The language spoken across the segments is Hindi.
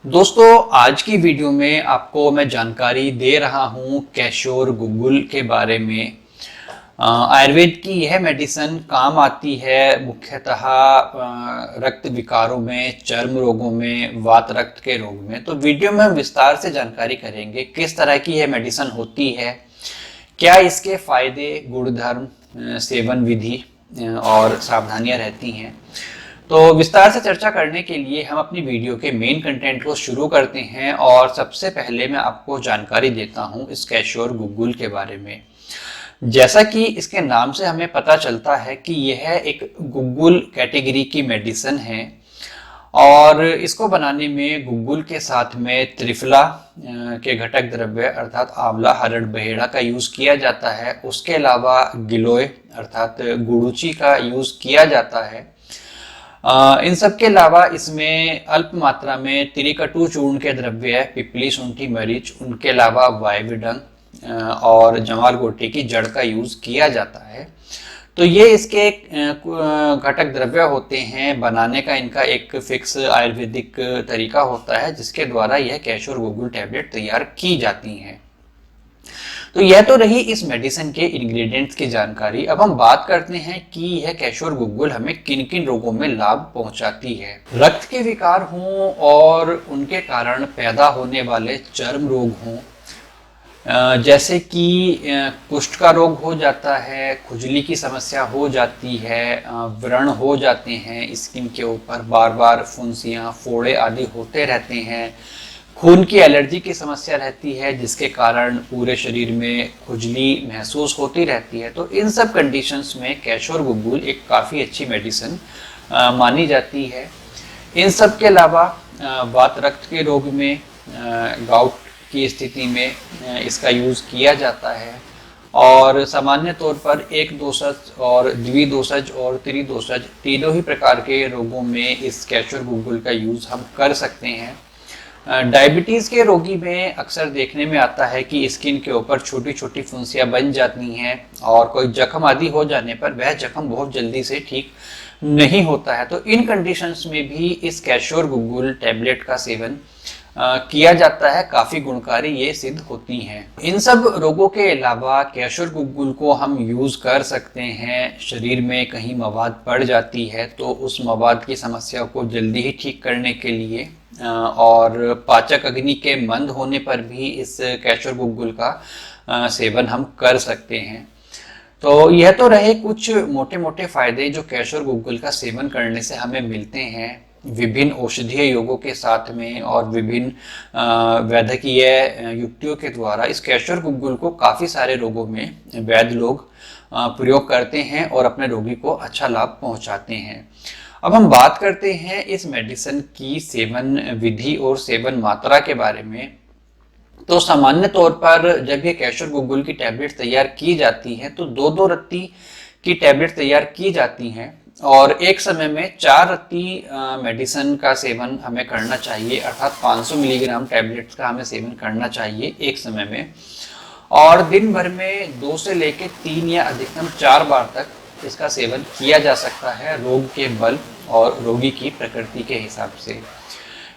दोस्तों, आज की वीडियो में आपको मैं जानकारी दे रहा हूँ कैशोर गुग्गुल के बारे में। आयुर्वेद की यह मेडिसिन काम आती है मुख्यतः रक्त विकारों में, चर्म रोगों में, वात रक्त के रोग में। तो वीडियो में हम विस्तार से जानकारी करेंगे किस तरह की यह मेडिसिन होती है, क्या इसके फायदे, गुणधर्म, सेवन विधि और सावधानियां रहती हैं। तो विस्तार से चर्चा करने के लिए हम अपनी वीडियो के मेन कंटेंट को शुरू करते हैं और सबसे पहले मैं आपको जानकारी देता हूं इस कैशोर गुग्गुल के बारे में। जैसा कि इसके नाम से हमें पता चलता है कि यह एक गुग्गुल कैटेगरी की मेडिसिन है और इसको बनाने में गुग्गुल के साथ में त्रिफला के घटक द्रव्य अर्थात आंवला, हरड़, बहेड़ा का यूज किया जाता है। उसके अलावा गिलोय अर्थात गुड़ूची का यूज किया जाता है। इन सब के अलावा इसमें अल्प मात्रा में त्रिकटु चूर्ण के द्रव्य, पिपली, शुंठी, मरीच, उनके अलावा वायविडंग और जमाल गोटी की जड़ का यूज किया जाता है। तो ये इसके घटक द्रव्य होते हैं। बनाने का इनका एक फिक्स आयुर्वेदिक तरीका होता है जिसके द्वारा यह कैशोर गुग्गुल टैबलेट तैयार की जाती हैं। तो यह तो रही इस मेडिसिन के इंग्रेडिएंट्स की जानकारी। अब हम बात करते हैं कि यह कैशोर गुग्गुल हमें किन किन रोगों में लाभ पहुंचाती है। रक्त के विकार हों और उनके कारण पैदा होने वाले चर्म रोग हों, जैसे कि कुष्ठ का रोग हो जाता है, खुजली की समस्या हो जाती है, व्रण हो जाते हैं स्किन के ऊपर, बार बार फुंसियाँ, फोड़े आदि होते रहते हैं, खून की एलर्जी की समस्या रहती है जिसके कारण पूरे शरीर में खुजली महसूस होती रहती है। तो इन सब कंडीशंस में कैशोर गुग्गुल एक काफ़ी अच्छी मेडिसिन मानी जाती है। इन सब के अलावा वात रक्त के रोग में, गाउट की स्थिति में इसका यूज़ किया जाता है और सामान्य तौर पर एक दोषज और द्विदोषज और त्रिदोषज तीनों ही प्रकार के रोगों में इस कैशोर गुग्गुल का यूज़ हम कर सकते हैं। डायबिटीज़ के रोगी में अक्सर देखने में आता है कि स्किन के ऊपर छोटी छोटी फुंसियाँ बन जाती हैं और कोई जख्म आदि हो जाने पर वह जख्म बहुत जल्दी से ठीक नहीं होता है। तो इन कंडीशंस में भी इस कैशोर गुग्गुल टैबलेट का सेवन किया जाता है। काफ़ी गुणकारी ये सिद्ध होती हैं। इन सब रोगों के अलावा कैशोर गुग्गुल को हम यूज़ कर सकते हैं। शरीर में कहीं मवाद पड़ जाती है तो उस मवाद की समस्या को जल्दी ही ठीक करने के लिए और पाचक अग्नि के मंद होने पर भी इस कैशोर गुग्गुल का सेवन हम कर सकते हैं। तो यह तो रहे कुछ मोटे मोटे फायदे जो कैशोर गुग्गुल का सेवन करने से हमें मिलते हैं। विभिन्न औषधीय योगों के साथ में और विभिन्न वैद्यकीय युक्तियों के द्वारा इस कैशोर गुग्गुल को काफ़ी सारे रोगों में वैद्य लोग प्रयोग करते हैं और अपने रोगी को अच्छा लाभ पहुंचाते हैं। अब हम बात करते हैं इस मेडिसिन की सेवन विधि और सेवन मात्रा के बारे में। तो सामान्य तौर पर जब ये कैशोर गुग्गुल की टैबलेट तैयार की जाती है तो 2-2 रत्ती की टैबलेट तैयार की जाती हैं और एक समय में 4 रत्ती मेडिसिन का सेवन हमें करना चाहिए, अर्थात 500 मिलीग्राम टैबलेट्स का हमें सेवन करना चाहिए एक समय में। और दिन भर में 2 से लेकर 3 या अधिकतम 4 बार तक इसका सेवन किया जा सकता है, रोग के बल और रोगी की प्रकृति के हिसाब से।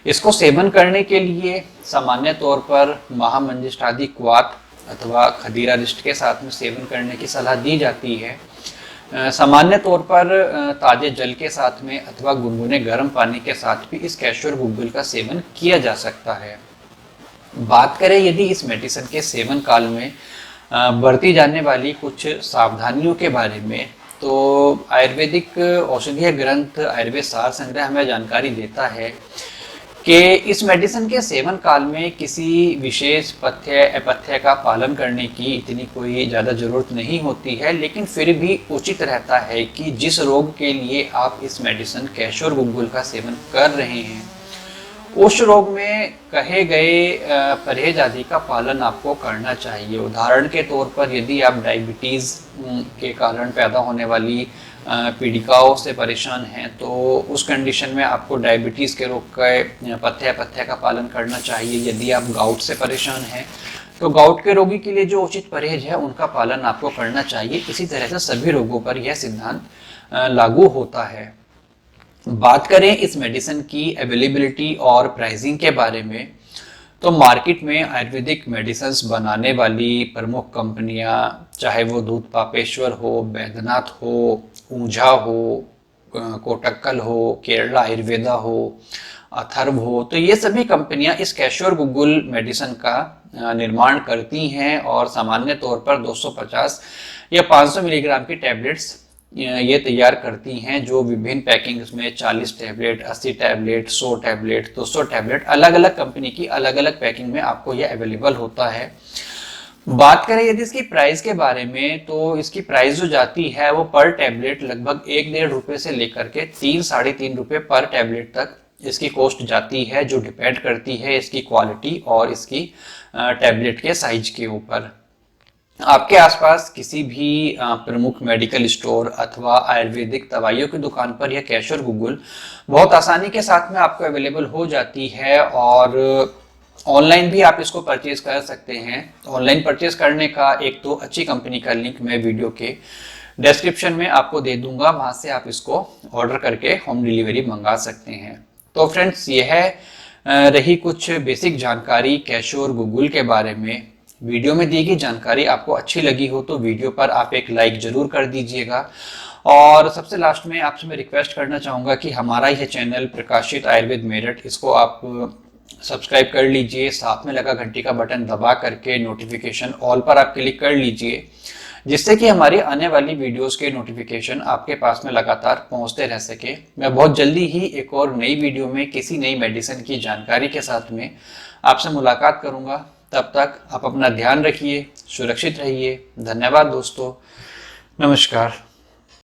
इसको सेवन करने के लिए सामान्य तौर पर महामंजिष्ठादि क्वाथ अथवा खदीरारिष्ट के साथ में सेवन करने की सलाह दी जाती है। सामान्य तौर पर ताजे जल के साथ में अथवा गुनगुने गर्म पानी के साथ भी इस कैशोर गुग्गुल का सेवन किया जा सकता है। बात करें यदि इस मेडिसिन के सेवन काल में बरती जाने वाली कुछ सावधानियों के बारे में, तो आयुर्वेदिक औषधीय ग्रंथ आयुर्वेद सार संग्रह हमें जानकारी देता है कि इस मेडिसिन के सेवन काल में किसी विशेष पथ्य अपथ्य का पालन करने की इतनी कोई ज़्यादा ज़रूरत नहीं होती है, लेकिन फिर भी उचित रहता है कि जिस रोग के लिए आप इस मेडिसिन कैशोर गुग्गुल का सेवन कर रहे हैं उस रोग में कहे गए परहेज आदि का पालन आपको करना चाहिए। उदाहरण के तौर पर यदि आप डायबिटीज़ के कारण पैदा होने वाली पीड़िकाओं से परेशान हैं तो उस कंडीशन में आपको डायबिटीज़ के रोग के पथ्य का पालन करना चाहिए। यदि आप गाउट से परेशान हैं तो गाउट के रोगी के लिए जो उचित परहेज है उनका पालन आपको करना चाहिए। इसी तरह से सभी रोगों पर यह सिद्धांत लागू होता है। बात करें इस मेडिसिन की अवेलेबिलिटी और प्राइसिंग के बारे में, तो मार्केट में आयुर्वेदिक मेडिसिन बनाने वाली प्रमुख कंपनियां, चाहे वो दूध पापेश्वर हो, बैद्यनाथ हो, ऊंझा हो, कोटक्कल हो, केरला आयुर्वेदा हो, अथर्व हो, तो ये सभी कंपनियां इस कैश्योर गुगुल मेडिसिन का निर्माण करती हैं और सामान्य तौर पर 250 या 500 मिलीग्राम की टैबलेट्स ये तैयार करती हैं, जो विभिन्न पैकिंग्स में 40 टैबलेट, 80 टैबलेट, 100 टैबलेट, 200 टैबलेट, अलग अलग कंपनी की अलग अलग पैकिंग में आपको ये अवेलेबल होता है। बात करें यदि इसकी प्राइस के बारे में, तो इसकी प्राइस जो जाती है वो पर टैबलेट लगभग 1-1.5 रुपए से लेकर के 3-3.5 रुपए पर टैबलेट तक इसकी कॉस्ट जाती है, जो डिपेंड करती है इसकी क्वालिटी और इसकी टैबलेट के साइज के ऊपर। आपके आसपास किसी भी प्रमुख मेडिकल स्टोर अथवा आयुर्वेदिक दवाइयों की दुकान पर यह कैश्योर गुगुल बहुत आसानी के साथ में आपको अवेलेबल हो जाती है और ऑनलाइन भी आप इसको परचेज कर सकते हैं। ऑनलाइन परचेज करने का एक तो अच्छी कंपनी का लिंक मैं वीडियो के डिस्क्रिप्शन में आपको दे दूंगा, वहां से आप इसको ऑर्डर करके होम डिलीवरी मंगा सकते हैं। तो फ्रेंड्स, यह रही कुछ बेसिक जानकारी कैश्योर गुगुल के बारे में। वीडियो में दी गई जानकारी आपको अच्छी लगी हो तो वीडियो पर आप एक लाइक जरूर कर दीजिएगा। और सबसे लास्ट में आपसे मैं रिक्वेस्ट करना चाहूँगा कि हमारा यह चैनल प्रकाशित आयुर्वेद मेरठ, इसको आप सब्सक्राइब कर लीजिए, साथ में लगा घंटी का बटन दबा करके नोटिफिकेशन ऑल पर आप क्लिक कर लीजिए, जिससे कि हमारी आने वाली वीडियोस के नोटिफिकेशन आपके पास में लगातार पहुंचते रह सके। मैं बहुत जल्दी ही एक और नई वीडियो में किसी नई मेडिसिन की जानकारी के साथ में आपसे मुलाकात करूंगा। तब तक आप अपना ध्यान रखिए, सुरक्षित रहिए। धन्यवाद दोस्तों, नमस्कार।